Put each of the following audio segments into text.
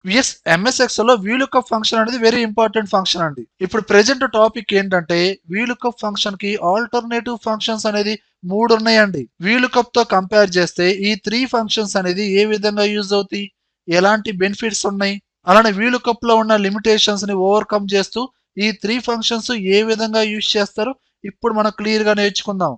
Yes MS Excel లో VLOOKUP function అనేది very important function అండి. ఇప్పుడు ప్రెజెంట్ టాపిక్ ఏంటంటే VLOOKUP ఫంక్షన్ కి ఆల్టర్నేటివ్ ఫంక్షన్స్ అనేది 3 ఉన్నాయండి. VLOOKUP తో కంపేర్ చేస్తే ఈ 3 ఫంక్షన్స్ అనేది ఏ విధంగా యూజ్ అవుతాయి, ఎలాంటి బెనిఫిట్స్ ఉన్నాయి, అలానే VLOOKUP లో ఉన్న లిమిటేషన్స్ ని ఓవర్కమ్ చేస్తూ ఈ 3 ఫంక్షన్స్ ఏ విధంగా యూజ్ చేస్తారో ఇప్పుడు మనం క్లియర్ గా నేర్చుకుందాం.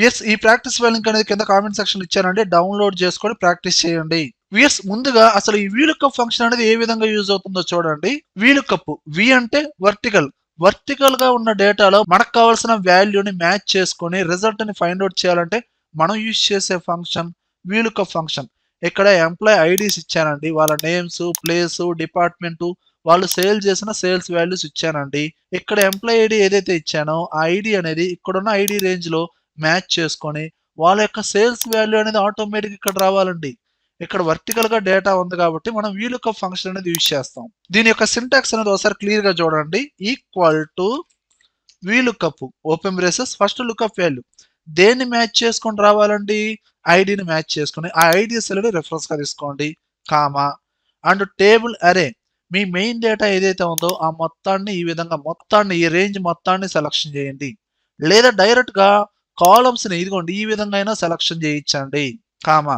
ఎస్ ఈ ప్రాక్టీస్ లింక్ అనేది కింద కామెంట్ సెక్షన్ ఇచ్చానండి, డౌన్లోడ్ చేసుకొని ప్రాక్టీస్ చేయండి. ఎస్ ముందుగా అసలు ఈ VLOOKUP ఫంక్షన్ అనేది ఏ విధంగా యూజ్ అవుతుందో చూడండి. VLOOKUP వి అంటే వర్టికల్ గా ఉన్న డేటాలో మనకు కావాల్సిన వాల్యూని మ్యాచ్ చేసుకొని రిజల్ట్ ని ఫైండ్ అవుట్ చేయాలంటే మనం యూజ్ చేసే ఫంక్షన్ VLOOKUP ఫంక్షన్. ఇక్కడ ఎంప్లాయ్ ఐడీస్ ఇచ్చానండి, వాళ్ళ నేమ్స్, ప్లేస్, డిపార్ట్మెంట్, వాళ్ళు సేల్ చేసిన సేల్స్ వాల్యూస్ ఇచ్చానండి. ఇక్కడ ఎంప్లాయ్ ఐడి ఏదైతే ఇచ్చానో ఆ ఐడి అనేది ఇక్కడున్న ఐడి రేంజ్ లో మ్యాచ్ చేసుకొని వాళ్ళ యొక్క సేల్స్ వాల్యూ అనేది ఆటోమేటిక్ ఇక్కడ రావాలండి. ఇక్కడ వర్టికల్ గా డేటా ఉంది కాబట్టి మనం VLOOKUP ఫంక్షన్ అనేది యూజ్ చేస్తాం. దీని యొక్క సింటాక్స్ అనేది ఒకసారి క్లియర్ గా చూడండి. Equal to VLOOKUP open braces first lookup value దేన్ని మ్యాచ్ చేసుకొని రావాలండి, ఐడిని మ్యాచ్ చేసుకొని ఆ ఐడి సెల్ రిఫరెన్స్ గా తీసుకోండి, కామా అండ్ టేబుల్ అరే మీ మెయిన్ డేటా ఏదైతే ఉందో ఆ మొత్తాన్ని ఈ విధంగా ఈ రేంజ్ మొత్తాన్ని సెలక్షన్ చేయండి, లేదా డైరెక్ట్ గా కాలమ్స్ ని ఇదిగోండి ఈ విధంగా అయినా సెలక్షన్ చేయించండి, కామా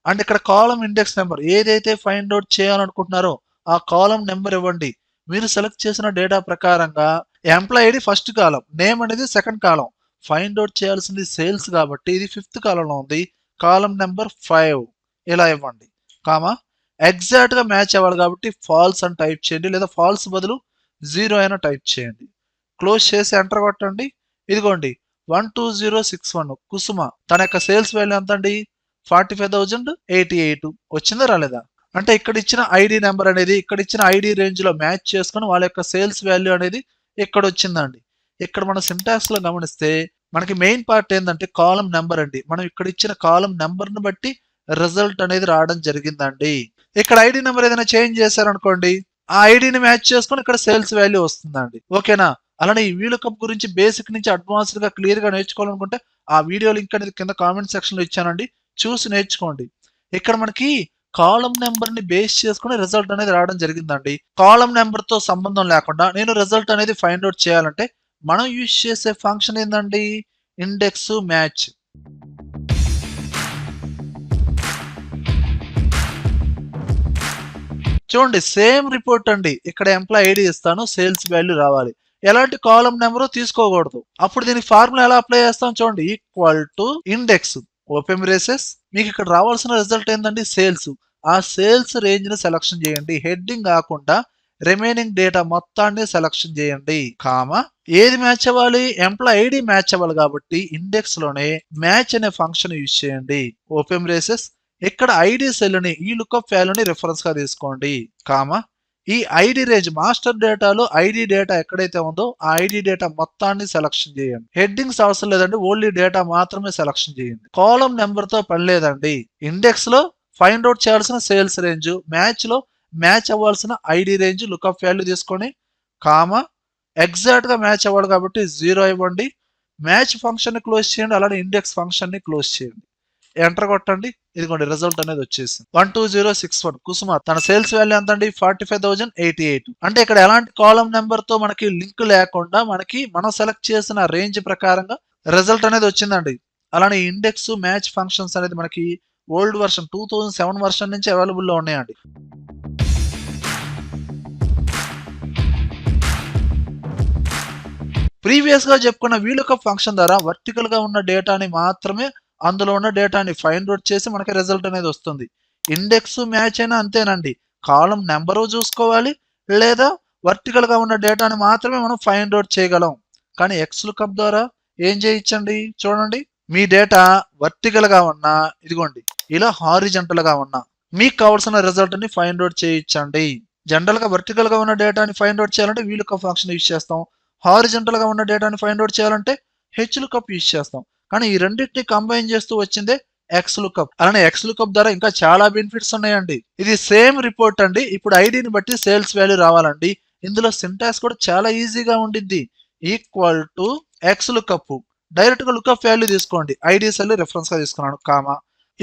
అండ్ ఇక్కడ కాలం ఇండెక్స్ నెంబర్ ఏదైతే ఫైండ్ అవుట్ చేయాలనుకుంటున్నారో ఆ కాలం నెంబర్ ఇవ్వండి. మీరు సెలెక్ట్ చేసిన డేటా ప్రకారంగా employee ID first column, name అనేది సెకండ్ కాలం, ఫైండ్ అవుట్ చేయాల్సింది సేల్స్ కాబట్టి ఇది ఫిఫ్త్ కాలంలో ఉంది, కాలం నెంబర్ 5 ఇలా ఇవ్వండి, కామా ఎగ్జాక్ట్ గా మ్యాచ్ అవ్వాలి కాబట్టి ఫాల్స్ అని టైప్ చేయండి, లేదా ఫాల్స్ బదులు 0 అయినా టైప్ చేయండి. క్లోజ్ చేసి ఎంటర్ కొట్టండి. ఇదిగోండి 12061 కుసుమ తన యొక్క సేల్స్ వాల్యూ ఎంత అండి, 45,088 వచ్చిందా రాలేదా? అంటే ఇక్కడ ఇచ్చిన ఐడి నెంబర్ అనేది ఇక్కడ ఇచ్చిన ఐడి రేంజ్ లో మ్యాచ్ చేసుకుని వాళ్ళ యొక్క సేల్స్ వాల్యూ అనేది ఇక్కడ వచ్చిందండి. ఇక్కడ మన సింటాక్స్ లో గమనిస్తే మనకి మెయిన్ పార్ట్ ఏంటంటే కాలం నెంబర్ అండి. మనం ఇక్కడ ఇచ్చిన కాలం నెంబర్ ని బట్టి రిజల్ట్ అనేది రావడం జరిగిందండి. ఇక్కడ ఐడి నెంబర్ ఏదైనా చేంజ్ చేశారనుకోండి ఆ ఐడిని మ్యాచ్ చేసుకుని ఇక్కడ సేల్స్ వాల్యూ వస్తుందండి. ఓకేనా? అలానే ఈ VLOOKUP గురించి బేసిక్ నుంచి అడ్వాన్స్డ్ గా క్లియర్ గా నేర్చుకోవాలనుకుంటే ఆ వీడియో లింక్ అనేది కింద కామెంట్ సెక్షన్ లో ఇచ్చానండి, చూసి నేర్చుకోండి. ఇక్కడ మనకి కాలం నెంబర్ ని బేస్ చేసుకుని రిజల్ట్ అనేది రావడం జరిగిందండి. కాలం నెంబర్ తో సంబంధం లేకుండా నేను రిజల్ట్ అనేది ఫైండ్ అవుట్ చేయాలంటే మనం యూజ్ చేసే ఫంక్షన్ ఏందండి, ఇండెక్స్ మ్యాచ్. చూడండి సేమ్ రిపోర్ట్ అండి, ఇక్కడ ఎంప్లాయ్ ఐడి ఇస్తాను, సేల్స్ వాల్యూ రావాలి, ఎలాంటి కాలం నెంబరు తీసుకోకూడదు. అప్పుడు దీనికి ఫార్ములా ఎలా అప్లై చేస్తాం చూడండి, equal to index open braces మీకు ఇక్కడ రావాల్సిన రిజల్ట్ ఏంటండి సేల్స్, ఆ సేల్స్ రేంజ్ ని సెలక్షన్ చేయండి, హెడ్డింగ్ కాకుండా రిమైనింగ్ డేటా మొత్తాన్ని సెలక్షన్ చేయండి, కామా ఏది మ్యాచ్ అవ్వాలి, ఎంప్లాయ్ ఐడి మ్యాచ్ అవ్వాలి కాబట్టి ఇండెక్స్ లోనే మ్యాచ్ అనే ఫంక్షన్ యూజ్ చేయండి, ఓపెన్ బ్రేసెస్ ఇక్కడ ఐడి సెల్ ని ఈ లుకప్ వాల్యూని రిఫరెన్స్ గా తీసుకోండి, కామా ఈ ఐడి రేంజ్ మాస్టర్ డేటాలో ఐడి డేటా ఎక్కడైతే ఉందో ఆ ఐడి డేటా మొత్తాన్ని సెలక్షన్ చేయండి, హెడ్డింగ్స్ అవసరం లేదండి, ఓన్లీ డేటా మాత్రమే సెలక్షన్ చేయండి, కాలం నెంబర్ తో పని లేదండి. ఇండెక్స్ లో ఫైండ్ అవుట్ చేయాల్సిన సేల్స్ రేంజ్, మ్యాచ్ లో మ్యాచ్ అవ్వాల్సిన ఐడి రేంజ్ లుకప్ వాల్యూ తీసుకొని, కామా ఎగ్జాక్ట్ గా మ్యాచ్ అవ్వాలి కాబట్టి 0 ఇవ్వండి, మ్యాచ్ ఫంక్షన్ ని క్లోజ్ చేయండి, అలానే ఇండెక్స్ ఫంక్షన్ ని క్లోజ్ చేయండి, ఎంటర్ కొట్టండి. ఇదిగోండి రిజల్ట్ అనేది వచ్చేసింది 12061 కుసుమ తన సేల్స్ వాల్యూ ఎంత అండి 45,088. అంటే ఇక్కడ ఎలాంటి కాలం నెంబర్ తో మనకి లింక్ లేకుండా మనం సెలెక్ట్ చేసిన రేంజ్ ప్రకారంగా రిజల్ట్ అనేది వచ్చిందండి. అలానే ఇండెక్స్ మ్యాచ్ ఫంక్షన్స్ అనేది మనకి ఓల్డ్ వర్షన్ 2007 వర్షన్ నుంచి అవైలబుల్ లో ఉన్నాయండి. ప్రీవియస్ గా చెప్పుకున్న VLOOKUP ఫంక్షన్ ద్వారా వర్టికల్ గా ఉన్న డేటాని మాత్రమే అందులో ఉన్న డేటాని ఫైండ్ అవుట్ చేసి మనకి రిజల్ట్ అనేది వస్తుంది. ఇండెక్స్ మ్యాచ్ అయినా అంతేనండి, కాలం నెంబరు చూసుకోవాలి, లేదా వర్టికల్ గా ఉన్న డేటాని మాత్రమే మనం ఫైండ్ అవుట్ చేయగలం. కానీ XLOOKUP ద్వారా ఏం చేయొచ్చండి చూడండి, మీ డేటా వర్టికల్ గా ఉన్నా ఇదిగోండి ఇలా హారిజంటల్ గా ఉన్నా మీకు కావాల్సిన రిజల్ట్ ని ఫైండ్ అవుట్ చేయొచ్చండి. జనరల్ గా వర్టికల్ గా ఉన్న డేటాని ఫైండ్ అవుట్ చేయాలంటే VLOOKUP ఫంక్షన్ యూజ్ చేస్తాం, హారిజంటల్ గా ఉన్న డేటాని ఫైండ్ అవుట్ చేయాలంటే HLOOKUP యూజ్ చేస్తాం. కానీ ఈ రెండింటిని కంబైన్ చేస్తూ వచ్చిందే XLOOKUP. అలానే XLOOKUP ద్వారా ఇంకా చాలా బెనిఫిట్స్ ఉన్నాయండి. ఇది సేమ్ రిపోర్ట్ అండి, ఇప్పుడు ఐడిని బట్టి సేల్స్ వాల్యూ రావాలండి. ఇందులో సింటాక్స్ కూడా చాలా ఈజీగా ఉండిద్ది, ఈక్వల్ టు XLOOKUP డైరెక్ట్ గా లుకప్ వాల్యూ తీసుకోండి. ఐడి సెల్ రిఫరెన్స్ గా తీసుకున్నాను, కామా.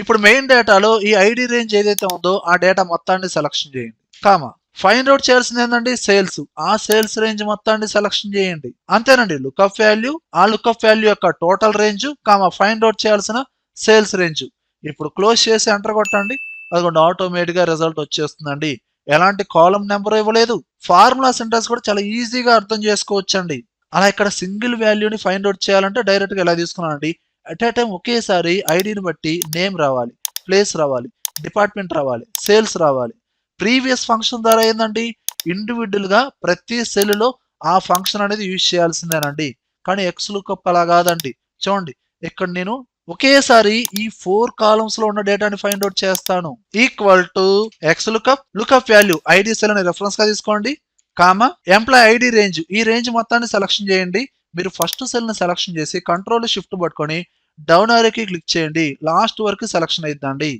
ఇప్పుడు మెయిన్ డేటాలో ఈ ఐడి రేంజ్ ఏదైతే ఉందో ఆ డేటా మొత్తాన్ని సెలక్షన్ చేయండి, కామా. ఫైండ్ అవుట్ చేయాల్సింది ఏంటండి, సేల్స్. ఆ సేల్స్ రేంజ్ మొత్తాన్ని సెలక్షన్ చేయండి. అంతేనండి, లుకప్ వాల్యూ, ఆ లుకప్ వాల్యూ యొక్క total range, comma find out చేయాల్సిన సేల్స్ రేంజ్. ఇప్పుడు క్లోజ్ చేసి ఎంటర్ కొట్టండి. అదిగోండి ఆటోమేటిక్ గా రిజల్ట్ వచ్చేస్తుందండి. ఎలాంటి కాలం నెంబర్ ఇవ్వలేదు. ఫార్ములా సింటాక్స్ కూడా చాలా ఈజీగా అర్థం చేసుకోవచ్చండి. అలా ఇక్కడ సింగిల్ వాల్యూని ఫైండ్ అవుట్ చేయాలంటే డైరెక్ట్ గా ఇలా తీసుకున్నానండి. అట్ ఏ టైం ఒకేసారి ఐడిని బట్టి నేమ్ రావాలి, ప్లేస్ రావాలి, డిపార్ట్మెంట్ రావాలి, సేల్స్ రావాలి. ప్రీవియస్ ఫంక్షన్ ద్వారా ఏందండి, ఇండివిజువల్ గా ప్రతి సెల్ లో ఆ ఫంక్షన్ అనేది యూజ్ చేయాల్సిందేనండి. కానీ ఎక్స్ లుకప్ అలా కాదండి. చూడండి, ఇక్కడ నేను ఒకేసారి ఈ 4 కాలమ్స్ లో ఉన్న డేటాని ఫైండ్ అవుట్ చేస్తాను. Equal to X lookup, lookup value ID cell అని రెఫరెన్స్ గా తీసుకోండి, కామా ఎంప్లాయ్ ఐడి రేంజ్, ఈ రేంజ్ మొత్తాన్ని సెలక్షన్ చేయండి. మీరు ఫస్ట్ సెల్ ని సెలక్షన్ చేసి కంట్రోల్ షిఫ్ట్ పట్టుకొని డౌన్ ఆరోకి క్లిక్ చేయండి, లాస్ట్ వరకు సెలక్షన్ అయిద్దండి,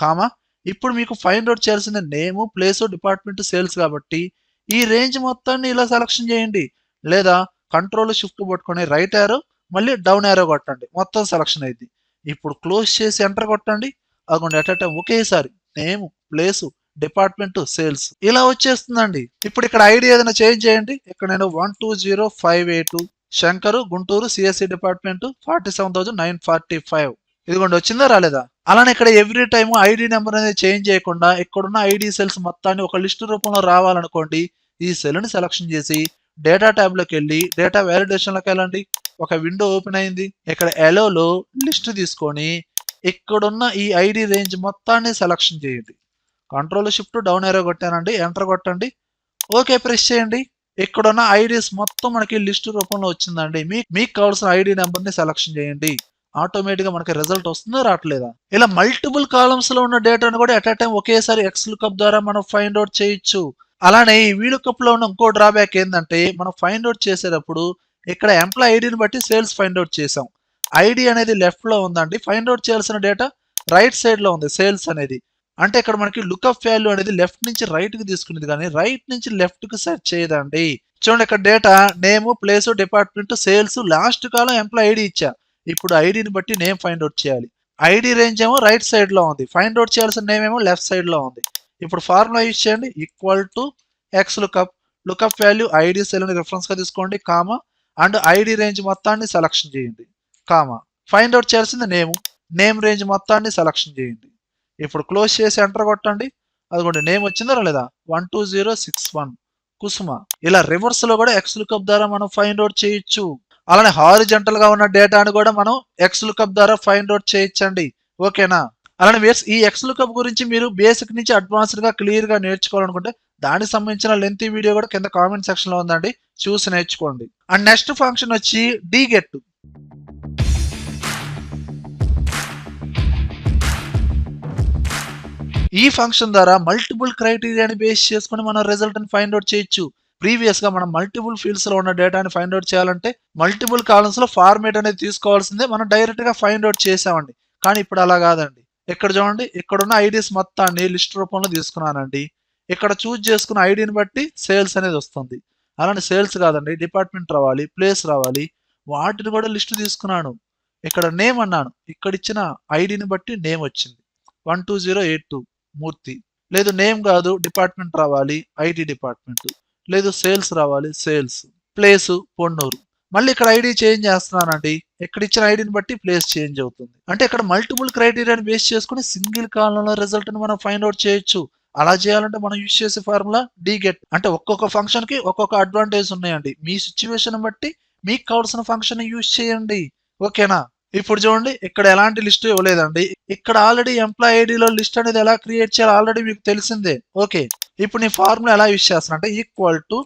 కామా. ఇప్పుడు మీకు ఫైండ్ అవుట్ చేయాల్సిన నేమ్, ప్లేస్, డిపార్ట్మెంట్, సేల్స్ కాబట్టి ఈ రేంజ్ మొత్తాన్ని ఇలా సెలక్షన్ చేయండి. లేదా కంట్రోల్ షిఫ్ట్ పట్టుకొని రైట్ యారో మళ్ళీ డౌన్ యారో కొట్టండి, మొత్తం సెలక్షన్ అయింది. ఇప్పుడు క్లోజ్ చేసి ఎంటర్ కొట్టండి. అదిగోండి ఎట్ టైం ఒకేసారి నేమ్, ప్లేస్, డిపార్ట్మెంట్, సేల్స్ ఇలా వచ్చేస్తుందండి. ఇప్పుడు ఇక్కడ ఐడి ఏదైనా చేంజ్ చేయండి. ఇక్కడ నేను 120582 శంకరు, గుంటూరు, సిఎస్సి డిపార్ట్మెంట్ 47,945. ఇదిగోండి వచ్చిందా రాలేదా? అలానే ఇక్కడ ఎవ్రీ టైమ్ ఐడి నెంబర్ అనేది చేంజ్ చేయకుండా ఇక్కడున్న ఐడి సెల్స్ మొత్తాన్ని ఒక లిస్ట్ రూపంలో రావాలనుకోండి, ఈ సెల్ ని సెలక్షన్ చేసి డేటా ట్యాబ్ లోకి వెళ్ళి డేటా వ్యాలిడేషన్ లోకి వెళ్ళండి. ఒక విండో ఓపెన్ అయింది. ఇక్కడ ఎలోలో లిస్ట్ తీసుకొని ఇక్కడున్న ఈ ఐడి రేంజ్ మొత్తాన్ని సెలక్షన్ చేయండి. కంట్రోల్ షిఫ్ట్ డౌన్ ఏరో కొట్టానండి, ఎంటర్ కొట్టండి, ఓకే ప్రెస్ చేయండి. ఇక్కడున్న ఐడీస్ మొత్తం మనకి లిస్ట్ రూపంలో వచ్చిందండి. మీకు కావాల్సిన ఐడి నెంబర్ ని సెలక్షన్ చేయండి. ఆటోమేటిక్ గా మనకి రిజల్ట్ వస్తుందో రావట్లేదా? ఇలా మల్టిపుల్ కాలమ్స్ లో ఉన్న డేటాను కూడా ఎట్ a టైం ఒకేసారి ఎక్స్ లుకప్ ద్వారా మనం ఫైండ్ అవుట్ చేయొచ్చు. అలానే ఈ వీలుకప్ లో ఉన్న ఇంకో డ్రాబ్యాక్ ఏంటంటే, మనం ఫైండ్ అవుట్ చేసేటప్పుడు ఇక్కడ ఎంప్లాయ్ ఐడిని బట్టి సేల్స్ ఫైండ్ అవుట్ చేసాం. ఐడి అనేది లెఫ్ట్ లో ఉందండి, ఫైండ్ అవుట్ చేయాల్సిన డేటా రైట్ సైడ్ లో ఉంది, సేల్స్ అనేది. అంటే ఇక్కడ మనకి లుకప్ వాల్యూ అనేది లెఫ్ట్ నుంచి రైట్ కి తీసుకునేది కానీ రైట్ నుంచి లెఫ్ట్ కి సెర్చ్ చేయదండి. చూడండి, ఇక్కడ data name, place, department, sales, last column employee ID ఇచ్చా. ఇప్పుడు ఐడిని బట్టి నేమ్ ఫైండ్ అవుట్ చేయాలి. ఐడి రేంజ్ ఏమో రైట్ సైడ్ లో ఉంది, ఫైండ్ అవుట్ చేయాల్సిన నేమ్ ఏమో లెఫ్ట్ సైడ్ లో ఉంది. ఇప్పుడు ఫార్ములా యూజ్ చేయండి, equal to X lookup, lookup value ID cell ని రిఫరెన్స్ గా తీసుకోండి, కామా, అండ్ ఐడి రేంజ్ మొత్తాన్ని సెలక్షన్ చేయండి, కామా. ఫైండ్ అవుట్ చేయాల్సింది నేమ్ రేంజ్ మొత్తాన్ని సెలక్షన్ చేయండి. ఇప్పుడు క్లోజ్ చేసి ఎంటర్ కొట్టండి. అదిగోండి నేమ్ వచ్చిందా లేదా, 12061 కుసుమ. ఇలా రివర్స్ లో కూడా ఎక్స్ లుకప్ ద్వారా మనం ఫైండ్ అవుట్ చేయొచ్చు. అలానే హారిజంటల్ గా ఉన్న డేటాను కూడా మనం ఎక్స్ లుకప్ ద్వారా ఫైండ్ అవుట్ చేయొచ్చండి. ఓకేనా? అలానే వేర్స్ ఈ ఎక్స్ లుకప్ గురించి మీరు బేసిక్ నుంచి అడ్వాన్స్డ్ గా క్లియర్ గా నేర్చుకోవాలనుకుంటే దానికి సంబంధించిన లెంతీ వీడియో కూడా కింద కామెంట్ సెక్షన్ లో ఉందండి, చూసి నేర్చుకోండి. అండ్ నెక్స్ట్ ఫంక్షన్ వచ్చి డీగెట్. ఈ ఫంక్షన్ ద్వారా మల్టిపుల్ క్రైటీరియాని బేస్ చేసుకుని మనం రిజల్ట్ ని ఫైండ్ అవుట్ చేయొచ్చు. ప్రీవియస్ గా మనం మల్టిపుల్ ఫీల్డ్స్ లో ఉన్న డేటాని ఫైండ్ అవుట్ చేయాలంటే మల్టిపుల్ కాలమ్స్ లో ఫార్మేట్ అనేది తీసుకోవాల్సిందే, మనం డైరెక్ట్ గా ఫైండ్ అవుట్ చేసామండి. కానీ ఇప్పుడు అలా కాదండి. ఇక్కడ చూడండి, ఇక్కడ ఉన్న ఐడీస్ మొత్తాన్ని లిస్ట్ రూపంలో తీసుకున్నానండి. ఇక్కడ చూజ్ చేసుకున్న ఐడిని బట్టి సేల్స్ అనేది వస్తుంది. అలానే సేల్స్ కాదండి, డిపార్ట్మెంట్ రావాలి, ప్లేస్ రావాలి, వాటిని కూడా లిస్ట్ తీసుకున్నాను. ఇక్కడ నేమ్ అన్నాను, ఇక్కడ ఇచ్చిన ఐడిని బట్టి నేమ్ వచ్చింది, 12082 మూర్తి. లేదు నేమ్ కాదు, డిపార్ట్మెంట్ రావాలి, ఐటీ డిపార్ట్మెంట్. లేదు సేల్స్ రావాలి, సేల్స్. ప్లేస్ పొన్నూరు. మళ్ళీ ఇక్కడ ఐడి చేంజ్ చేస్తున్నానండి, ఇక్కడ ఇచ్చిన ఐడిని బట్టి ప్లేస్ చేంజ్ అవుతుంది. అంటే ఇక్కడ మల్టిపుల్ క్రైటీరియాని బేస్ చేసుకుని సింగిల్ కాలంలో రిజల్ట్ ని మనం ఫైండ్ అవుట్ చేయొచ్చు. అలా చేయాలంటే మనం యూజ్ చేసే ఫార్ములా డీగెట్. అంటే ఒక్కొక్క ఫంక్షన్ కి ఒక్కొక్క అడ్వాంటేజ్ ఉన్నాయండి. మీ సిచ్యువేషన్ బట్టి మీకు కావాల్సిన ఫంక్షన్ యూజ్ చేయండి. ఓకేనా? ఇప్పుడు చూడండి, ఇక్కడ ఎలాంటి లిస్ట్ ఇవ్వలేదండి. ఇక్కడ ఆల్రెడీ ఎంప్లాయ్ ఐడిలో లిస్ట్ అనేది ఎలా క్రియేట్ చేయాలో ఆల్రెడీ మీకు తెలిసిందే. ఓకే, ఇప్పుడు నీ ఫార్ములా ఎలా యూజ్ చేస్తున్నా అంటే ఈక్వల్ టు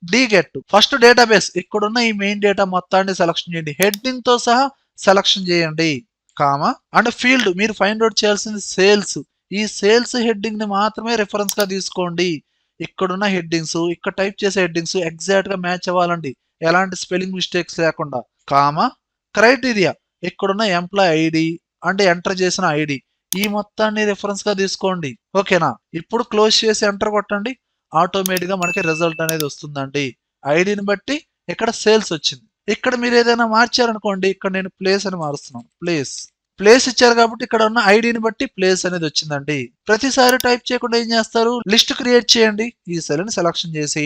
డీగెట్. ఫస్ట్ డేటాబేస్, ఇక్కడున్న ఈ మెయిన్ డేటా మొత్తాన్ని సెలక్షన్ చేయండి, హెడ్డింగ్ తో సహా సెలక్షన్ చేయండి, కామా. అండ్ ఫీల్డ్ మీరు ఫైండ్ అవుట్ చేయాల్సింది సేల్స్. ఈ సేల్స్ హెడ్డింగ్ ని మాత్రమే రిఫరెన్స్ గా తీసుకోండి. ఇక్కడున్న హెడ్డింగ్స్, ఇక్కడ టైప్ చేసే హెడ్డింగ్స్ ఎగ్జాక్ట్ గా మ్యాచ్ అవ్వాలండి, ఎలాంటి స్పెల్లింగ్ మిస్టేక్స్ లేకుండా, కామా. క్రైటీరియా, ఇక్కడున్న ఎంప్లాయ్ ఐడి అంటే ఎంటర్ చేసిన ఐడి, ఈ మొత్తాన్ని రిఫరెన్స్ గా తీసుకోండి. ఓకేనా? ఇప్పుడు క్లోజ్ చేసి ఎంటర్ కొట్టండి, ఆటోమేటిక్ గా మనకి రిజల్ట్ అనేది వస్తుందండి. ఐడిని బట్టి ఇక్కడ సేల్స్ వచ్చింది. ఇక్కడ మీరు ఏదైనా మార్చారనుకోండి, ఇక్కడ నేను ప్లేస్ అని మారుస్తున్నాను. ప్లేస్ ఇచ్చారు కాబట్టి ఇక్కడ ఉన్న ఐడిని బట్టి ప్లేస్ అనేది వచ్చిందండి. ప్రతిసారి టైప్ చేయకుండా ఏం చేస్తారు, లిస్ట్ క్రియేట్ చేయండి. ఈ సెల్ ని సెలక్షన్ చేసి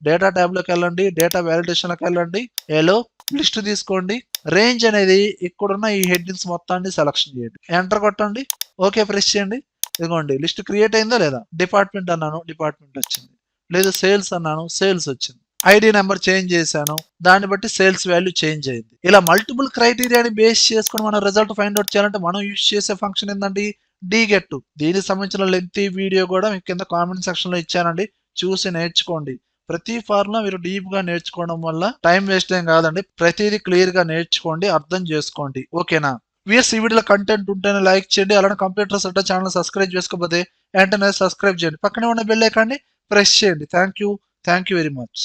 డేటా ట్యాబ్ లోకి వెళ్ళండి, డేటా వ్యాలిడేషన్ లోకి వెళ్ళండి, ఏలో లిస్ట్ తీసుకోండి, రేంజ్ అనేది ఇక్కడున్న ఈ హెడ్డింగ్స్ మొత్తాన్ని సెలక్షన్ చేయండి, ఎంటర్ కొట్టండి, ఓకే ప్రెస్ చేయండి. ఇదిగోండి లిస్ట్ క్రియేట్ అయిందా లేదా. డిపార్ట్మెంట్ అన్నాను, డిపార్ట్మెంట్ వచ్చింది. లేదు సేల్స్ అన్నాను, సేల్స్ వచ్చింది. ఐడి నెంబర్ చేంజ్ చేశాను, దాన్ని బట్టి సేల్స్ వాల్యూ చేంజ్ అయింది. ఇలా మల్టిపుల్ క్రైటీరియాని బేస్ చేసుకుని మనం రిజల్ట్ ఫైండ్ అవుట్ చేయాలంటే మనం యూజ్ చేసే ఫంక్షన్ ఏంటండి, డీగెట్. దీనికి సంబంధించిన లెంతీ వీడియో కూడా మీకు కింద కామెంట్ సెక్షన్ లో ఇచ్చానండి, చూసి నేర్చుకోండి. ప్రతి ఫార్ములా మీరు డీప్ గా నేర్చుకోవడం వల్ల టైం వేస్ట్ ఏం కాదండి. ప్రతిదీ క్లియర్ గా నేర్చుకోండి, అర్థం చేసుకోండి. ఓకేనా. విఎస్ ఈ వీడియోలో కంటెంట్ ఉంటేనే లైక్ చేయండి. అలానే కంప్యూటర్స్ అంటే ఛానల్ సబ్స్క్రైబ్ చేసుకోకపోతే వెంటనే సబ్స్క్రైబ్ చేయండి. పక్కనే ఉన్న బెల్ ఐకాన్ని ప్రెస్ చేయండి. Thank you very much.